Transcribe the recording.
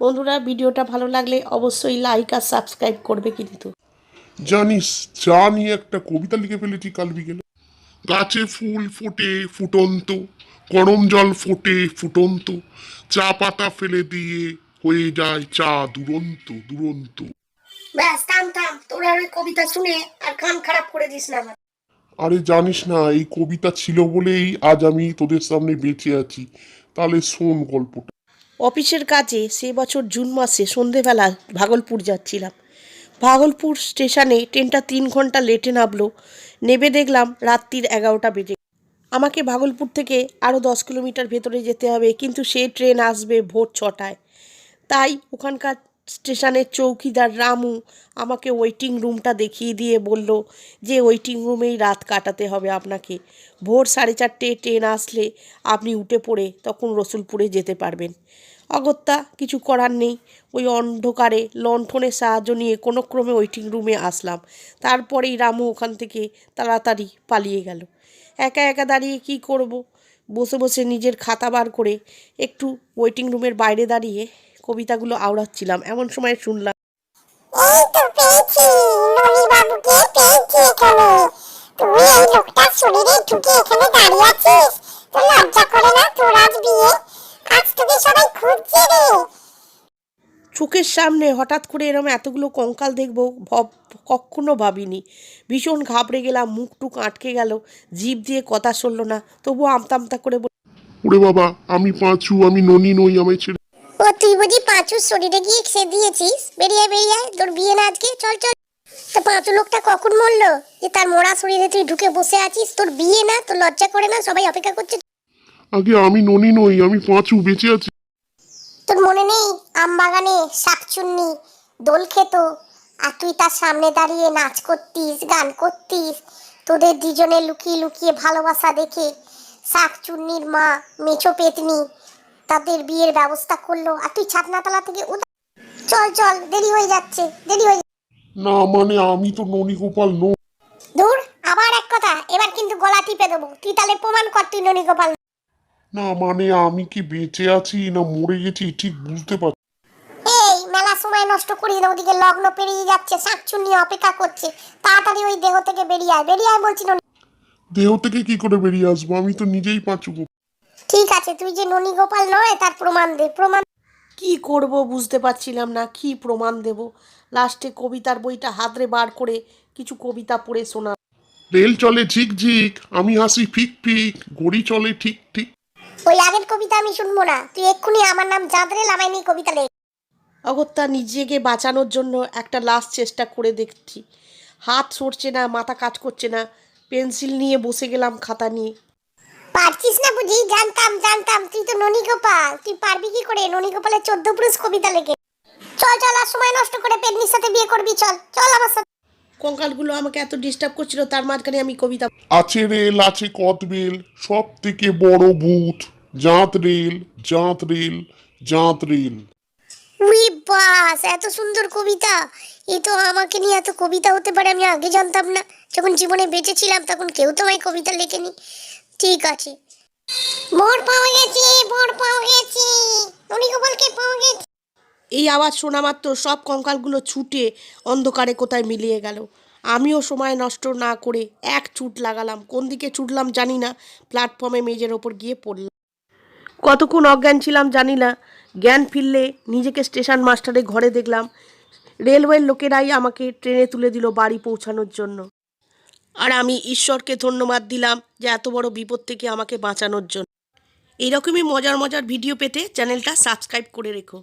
বন্ধুরা, ভিডিওটা ভালো লাগলে অবশ্যই লাইক আর সাবস্ক্রাইব করবে কিন্তু। জানিস, চা নিয়ে একটা কবিতা লিখে ফেলেছি কাল বিকেলে। গাছে ফুল ফোটে ফুটন্ত, গরম জল ফোটে ফুটন্ত, চা পাতা ফেলে দিয়ে হয়ে যায় চা দুরন্ত দুরন্ত। ব্যাস, থাম থাম, তোর আর ওই কবিতা শুনে আর কান খারাপ করে দিস না আমার। আরে জানিস না, এই কবিতা ছিল বলেই আজ আমি তোদের সামনে বেঁচে আছি। তাহলে শোন গল্পটা। অফিসের কাজে সে বছর জুন মাসে সন্ধেবেলা ভাগলপুর যাচ্ছিলাম। ভাগলপুর স্টেশনে ট্রেনটা 3 ঘন্টা লেটে নামলো। নেবে দেখলাম রাত্রির 11টা বেজে। আমাকে ভাগলপুর থেকে আরও 10 কিলোমিটার ভেতরে যেতে হবে, কিন্তু সে ট্রেন আসবে ভোর 6টায়। তাই ওখানকার স্টেশনের চৌকিদার রামু আমাকে ওয়েটিং রুমটা দেখিয়ে দিয়ে বলল যে ওয়েটিং রুমেই রাত কাটাতে হবে আপনাকে। ভোর 4:30 ট্রেন আসলে আপনি উঠে পড়ে তখন রসুলপুরে যেতে পারবেন। অগত্যা কিছু করার নেই, ওই অন্ধকারে লণ্ঠনের সাহায্য নিয়ে কোনো ক্রমে ওয়েটিং রুমে আসলাম। তারপরেই রামু ওখান থেকে তাড়াতাড়ি পালিয়ে গেল। একা একা দাঁড়িয়ে কি করব? বসে বসে নিজের খাতা বার করে একটু ওয়েটিং রুমের বাইরে দাঁড়িয়ে কবিতাগুলো আওড়াচ্ছিলাম। এমন সময় শুনলাম, এই তো পেয়েছি, ননি বাবুকে পেয়েছি এখানে। তুই এই লোকটার শরীরে ঢুকে এখানে দাঁড়িয়ে আছিস? তোর লজ্জা করে না? তোর আজ বিয়ে, আজ তোকে সবাই খুঁজছে রে। চোখের সামনে হঠাৎ করে এরম এতগুলো কঙ্কাল দেখবো কখনো ভাবিনি। ভীষণ ঘাবড়ে গেলাম, মুখ টুক আটকে গেল, জিভ দিয়ে কথা সরল না। তবুও আমতা আমতা করে ওরে বাবা, আমি পাঁচু, আমি ননি নই, আমায় ছেড়ে। ও তুই বুঝি পাঁচুর শরীরে গিয়ে খেয়ে দিয়েছিস? বেরিয়ে বেরিয়ে তোর বিয়ে না আজকে, চল চল। তো পাঁচু লোকটা কখন মরলো যে তার মরা শরীরে তুই ঢুকে বসে আছিস? তোর বিয়ে না? তোর লজ্জা করে না? সবাই অপেক্ষা করছে। আগে আমি ননি নই, আমি পাঁচু, বেঁচে আছি। তোর মনে নেই আমবাগানে শাকচুন্নি দোল খেত, আর তুই তার সামনে দাঁড়িয়ে নাচ করতিস, গান করতিস? তোদের দুজনে লুকিয়ে লুকিয়ে ভালোবাসা দেখে শাকচুন্নির মা মেছো পেতনি তাদের বিয়ের ব্যবস্থা করলো, আর তুই ছাতনাতলা থেকে চল চল, দেরি হয়ে যাচ্ছে, দেরি হয়ে না মানে আমি তো ননি গোপাল নই। দূর। আবার এক কথা, এবার কিন্তু গলা টিপে দেবো। তুই তাহলে প্রমাণ কর তুই ননী গোপাল। না মানে আমি কি বেঁচে আছি না মরে গেছি ঠিক বুঝতে পারছি। এই মেলা সময় নষ্ট করিস না, ওদিকে লগ্ন পেরিয়ে যাচ্ছে, শাকচুন্নি অপেক্ষা করছে। তাড়াতাড়ি ওই দেহ থেকে বেরিয়ে আয়, বেরিয়ে আয় বলছি। দেহ থেকে কি করে বেরিয়ে আসবো? আমি তো নিজেই পাঁচু গোপাল। ঠিক আছে, তুই যে ননী গোপাল নয় তার প্রমাণ দে, প্রমাণ। কি করব বুঝতে পারছিলাম না, কি প্রমাণ দেব। লাস্টে কবিতার বইটা হাতরে বার করে কিছু কবিতা পড়ে শোনা। রেল চলে ঝিক ঝিক, আমি হাসি ফিক ফিক, ঘড়ি চলে ঠিক ঠিক। ওই আগের কবিতা আমি শুনবো না, তুই এক্ষুনি আমার নাম জাদরে লামাই নিয়ে কবিতা লেখ। অগত্যা নিজেকে বাঁচানোর জন্য একটা লাস্ট চেষ্টা করে দেখছি। হাত সরছে না, মাথা কাজ করছে না, পেন্সিল নিয়ে বসে গেলাম খাতা নিয়ে। পারছিস না বুঝি? জানতাম জানতাম, তুই তো ননী গোপাল, তুই পারবি কি করে ননী গোপালের 14 পুরুষ কবিতা লেখে? চল চল, আর সময় নষ্ট করে পেতনির সাথে বিয়ে করবি? চল চল আমার সাথে। কঙ্কালগুলো আমাকে এত ডিস্টার্ব করছিল, তার মাঝখানে আমি কবিতা। আছে রেল আছে কদবেল, সব থেকে বড় ভূত, জাঁত রেল জাঁত রেল জাঁত রেল। উই বাস, এত সুন্দর কবিতা! এ তো আমাকে নিয়ে এত কবিতা হতে পারে আমি আগে জানতাম না। যখন জীবনে বেঁচে ছিলাম তখন কেউ তো আমায় কবিতা লেখেনি। ঠিক আছে, বর পাওয়া গেছে, বর পাওয়া গেছে, ননী গোপালকে পাওয়া গেছে। এই আওয়াজ শোনা মাত্র সব কঙ্কালগুলো ছুটে অন্ধকারে কোথায় মিলিয়ে গেল। আমিও সময় নষ্ট না করে এক ছুট লাগালাম। কোন দিকে ছুটলাম জানি না, প্ল্যাটফর্মে মেজের ওপর গিয়ে পড়লাম। কতক্ষণ অজ্ঞান ছিলাম জানি না। জ্ঞান ফিরলে নিজেকে স্টেশন মাস্টারের ঘরে দেখলাম। রেলওয়ের লোকেরাই আমাকে ট্রেনে তুলে দিল বাড়ি পৌঁছানোর জন্য। আর আমি ঈশ্বরকে ধন্যবাদ দিলাম যে এত বড় বিপদ থেকে আমাকে বাঁচানোর জন্য। এইরকমই মজার মজার ভিডিও পেতে চ্যানেলটা সাবস্ক্রাইব করে রেখো।